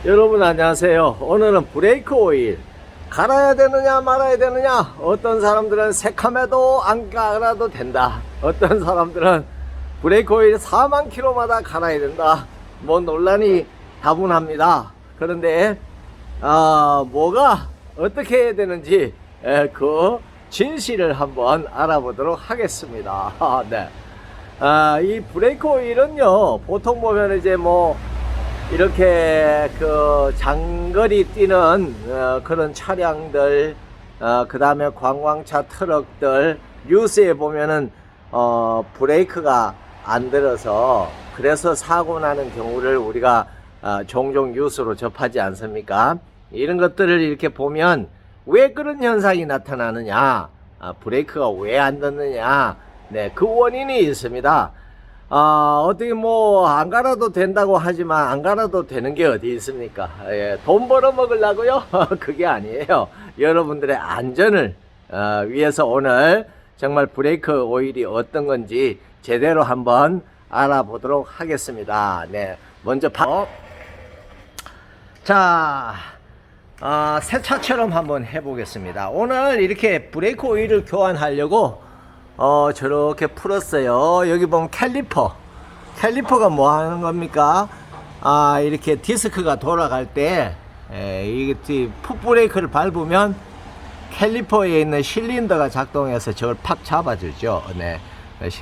여러분 안녕하세요. 오늘은 브레이크 오일 갈아야 되느냐 말아야 되느냐, 어떤 사람들은 새카매도 안 갈아도 된다, 어떤 사람들은 브레이크 오일 4만 킬로마다 갈아야 된다, 뭐 논란이 다분합니다. 그런데 뭐가 어떻게 해야 되는지 그 진실을 한번 알아보도록 하겠습니다. 네. 이 브레이크 오일은요, 보통 보면 이제 뭐 이렇게 그 장거리 뛰는 그런 차량들, 그 다음에 관광차 트럭들 뉴스에 보면은 브레이크가 안 들어서 그래서 사고 나는 경우를 우리가 종종 뉴스로 접하지 않습니까? 이런 것들을 이렇게 보면 왜 그런 현상이 나타나느냐, 브레이크가 왜 안 듣느냐, 네, 그 원인이 있습니다. 어떻게 뭐 안 갈아도 된다고 하지만 안 갈아도 되는 게 어디 있습니까? 예, 돈 벌어 먹으려고요? 그게 아니에요. 여러분들의 안전을 위해서 오늘 정말 브레이크 오일이 어떤 건지 제대로 한번 알아보도록 하겠습니다. 네, 먼저 자, 새 차처럼 한번 해보겠습니다. 오늘 이렇게 브레이크 오일을 교환하려고 저렇게 풀었어요. 여기 보면 캘리퍼가 뭐 하는 겁니까? 이렇게 디스크가 돌아갈 때 이게 풋브레이크를 밟으면 캘리퍼에 있는 실린더가 작동해서 저걸 팍 잡아주죠. 네.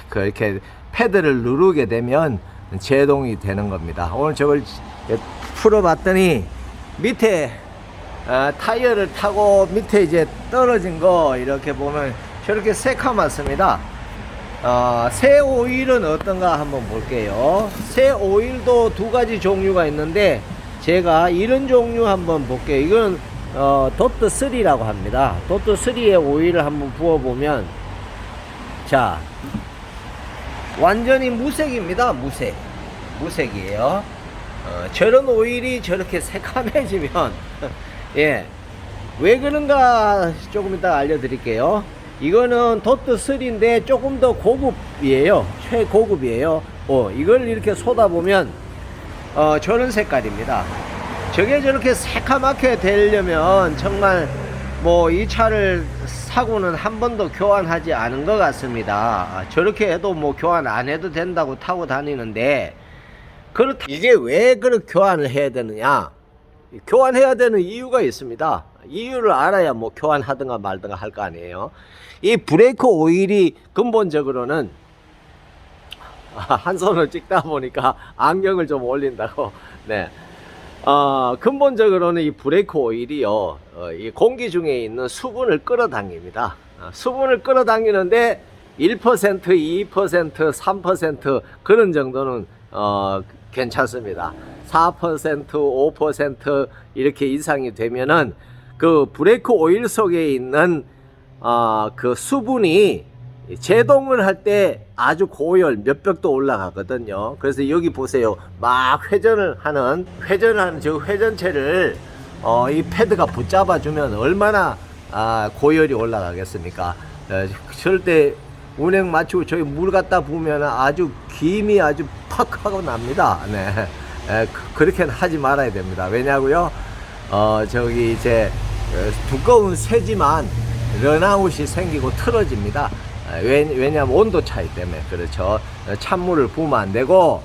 그렇게 패드를 누르게 되면 제동이 되는 겁니다. 오늘 저걸 풀어봤더니 밑에 타이어를 타고 밑에 이제 떨어진 거 이렇게 보면 저렇게 새카맣습니다. 새 오일은 어떤가 한번 볼게요. 새 오일도 두 가지 종류가 있는데 제가 이런 종류 한번 볼게요. 이건 도트 3라고 합니다. 도트 3의 오일을 한번 부어보면, 자, 완전히 무색입니다. 무색이에요. 저런 오일이 저렇게 새카매지면 예, 왜 그런가 조금 이따 알려드릴게요. 이거는 도트 3인데 조금 더 고급이에요. 최고급이에요. 이걸 이렇게 쏟아보면 저런 색깔입니다. 저게 저렇게 새카맣게 되려면 정말 뭐 이 차를 사고는 한 번도 교환하지 않은 것 같습니다. 저렇게 해도 뭐 교환 안 해도 된다고 타고 다니는데, 이게 왜 그렇게 교환을 해야 되느냐? 교환해야 되는 이유가 있습니다. 이유를 알아야 뭐 교환하든가 말든가 할 거 아니에요. 이 브레이크 오일이 근본적으로는 한 손을 찍다 보니까 안경을 좀 올린다고. 네. 근본적으로는 이 브레이크 오일이요, 이 공기 중에 있는 수분을 끌어당깁니다. 수분을 끌어당기는데 1%, 2%, 3% 그런 정도는 괜찮습니다. 4%, 5% 이렇게 이상이 되면은 그 브레이크 오일 속에 있는 그 수분이 제동을 할 때 아주 고열 몇백도 올라가거든요. 그래서 여기 보세요. 막 회전을 하는 저 회전체를 이 패드가 붙잡아 주면 얼마나 고열이 올라가겠습니까? 절대 운행 마치고 저기 물 갖다 부으면 아주 김이 아주 팍 하고 납니다. 네. 그렇게는 하지 말아야 됩니다. 왜냐고요? 저기 이제 두꺼운 새지만 런아웃이 생기고 틀어집니다. 왜냐하면 온도 차이 때문에. 그렇죠. 찬물을 부으면 안 되고,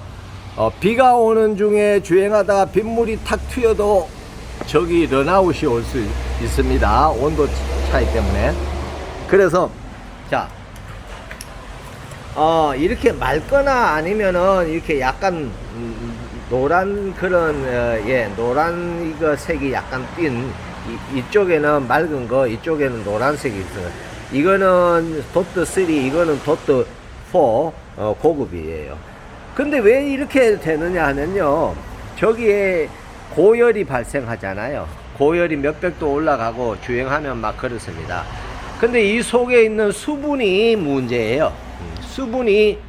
비가 오는 중에 주행하다가 빗물이 탁 튀어도 저기 런아웃이 올 수 있습니다. 온도 차이 때문에. 그래서 자, 이렇게 맑거나 아니면은 이렇게 약간 노란 그런 노란 이거 색이 약간 띈 이쪽에는 맑은 거, 이쪽에는 노란색이 있어요. 이거는 도트 3, 이거는 도트 4 고급이에요. 근데 왜 이렇게 되느냐 하면요, 저기에 고열이 발생하잖아요. 고열이 몇백도 올라가고 주행하면 막 그렇습니다. 근데 이 속에 있는 수분이 문제예요. 수분이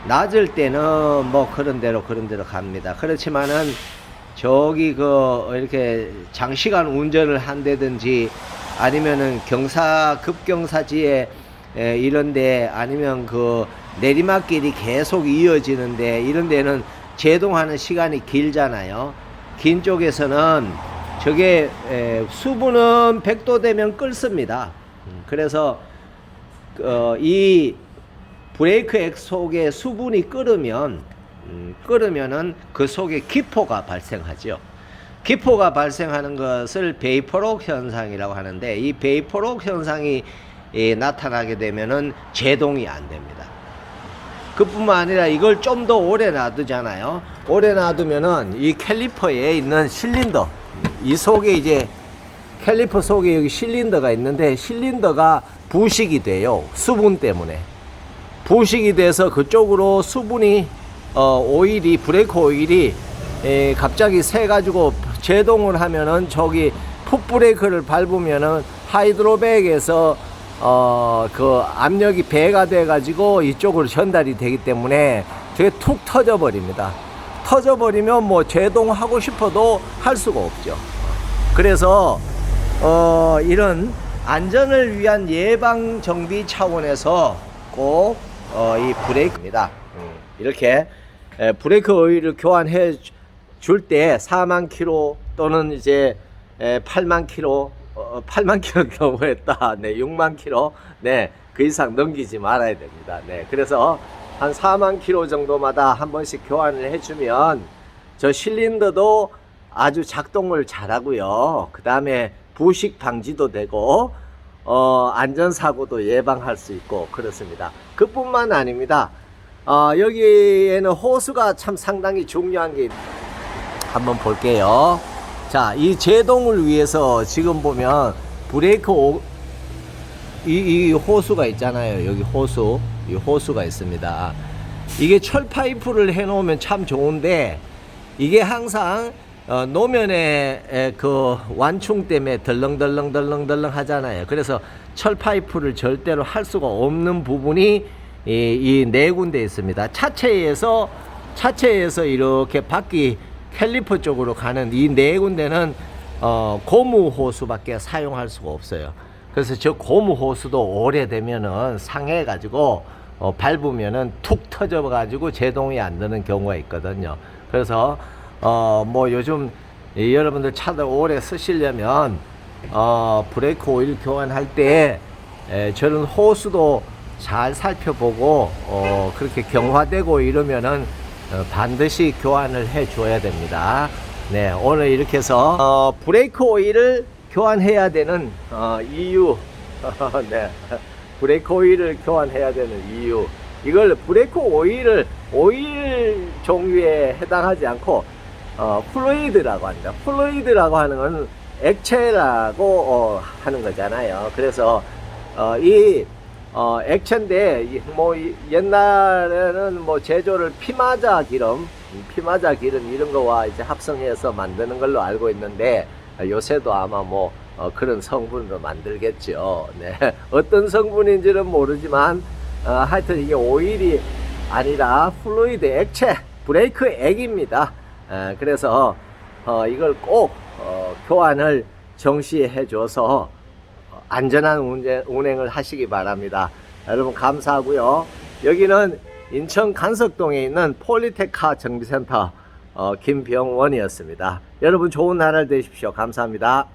낮을 때는 뭐 그런 대로 갑니다. 그렇지만은 저기 이렇게 장시간 운전을 한다든지 아니면은 급경사지에 이런데, 아니면 그 내리막길이 계속 이어지는데 이런 데는 제동하는 시간이 길잖아요. 긴 쪽에서는 저게 수분은 100도 되면 끓습니다. 그래서 이 브레이크 액 속에 수분이 끓으면은 그 속에 기포가 발생하죠. 기포가 발생하는 것을 베이퍼록 현상이라고 하는데, 이 베이퍼록 현상이 나타나게 되면은 제동이 안 됩니다. 그뿐만 아니라 이걸 좀 더 오래 놔두잖아요. 오래 놔두면은 이 캘리퍼에 있는 실린더, 이 속에 이제 캘리퍼 속에 여기 실린더가 있는데, 실린더가 부식이 돼요. 수분 때문에 부식이 돼서 그쪽으로 수분이 오일이, 브레이크 오일이 갑자기 새 가지고 제동을 하면은 저기 풋브레이크를 밟으면은 하이드로백에서 그 압력이 배가 돼 가지고 이쪽으로 전달이 되기 때문에 저게 툭 터져 버립니다. 터져 버리면 뭐 제동하고 싶어도 할 수가 없죠. 그래서 이런 안전을 위한 예방 정비 차원에서 꼭 이 브레이크입니다. 이렇게 브레이크 오일을 교환해 줄 때 4만 킬로 또는 이제 8만 킬로 8만 킬로 너무했다. 네, 6만 킬로. 네, 그 이상 넘기지 말아야 됩니다. 네, 그래서 한 4만 킬로 정도마다 한 번씩 교환을 해주면 저 실린더도 아주 작동을 잘하고요. 그 다음에 부식 방지도 되고 안전사고도 예방할 수 있고 그렇습니다. 그뿐만 아닙니다. 여기에는 호수가 참 상당히 중요한 게 한번 볼게요. 자, 이 제동을 위해서 지금 보면 브레이크 이 호수가 있잖아요. 여기 호수, 이 호수가 있습니다. 이게 철 파이프를 해 놓으면 참 좋은데, 이게 항상 노면의 그 완충 때문에 덜렁덜렁 하잖아요. 그래서 철 파이프를 절대로 할 수가 없는 부분이 이 네 군데 있습니다. 차체에서 이렇게 바퀴 캘리퍼 쪽으로 가는 이 네 군데는 고무 호수밖에 사용할 수가 없어요. 그래서 저 고무 호수도 오래되면은 상해 가지고 밟으면은 툭 터져 가지고 제동이 안 되는 경우가 있거든요. 그래서 뭐 요즘 여러분들 차들 오래 쓰시려면 브레이크 오일 교환할 때 저런 호수도 잘 살펴보고 그렇게 경화되고 이러면은 반드시 교환을 해 줘야 됩니다. 네, 오늘 이렇게 해서 브레이크 오일을 교환해야 되는 이유 네, 브레이크 오일을 교환해야 되는 이유, 이걸 브레이크 오일 종류에 해당하지 않고 플루이드라고 합니다. 플루이드라고 하는 건 액체라고 하는 거잖아요. 그래서 이 액체인데 뭐 옛날에는 뭐 제조를 피마자 기름 이런 거와 이제 합성해서 만드는 걸로 알고 있는데, 요새도 아마 뭐 그런 성분으로 만들겠죠. 네. 어떤 성분인지는 모르지만 하여튼 이게 오일이 아니라 플루이드 액체, 브레이크 액입니다. 그래서 이걸 꼭 교환을 정시해 줘서 안전한 운행을 하시기 바랍니다. 여러분 감사하고요. 여기는 인천 간석동에 있는 폴리테카 정비센터 김병원이었습니다. 여러분 좋은 나날 되십시오. 감사합니다.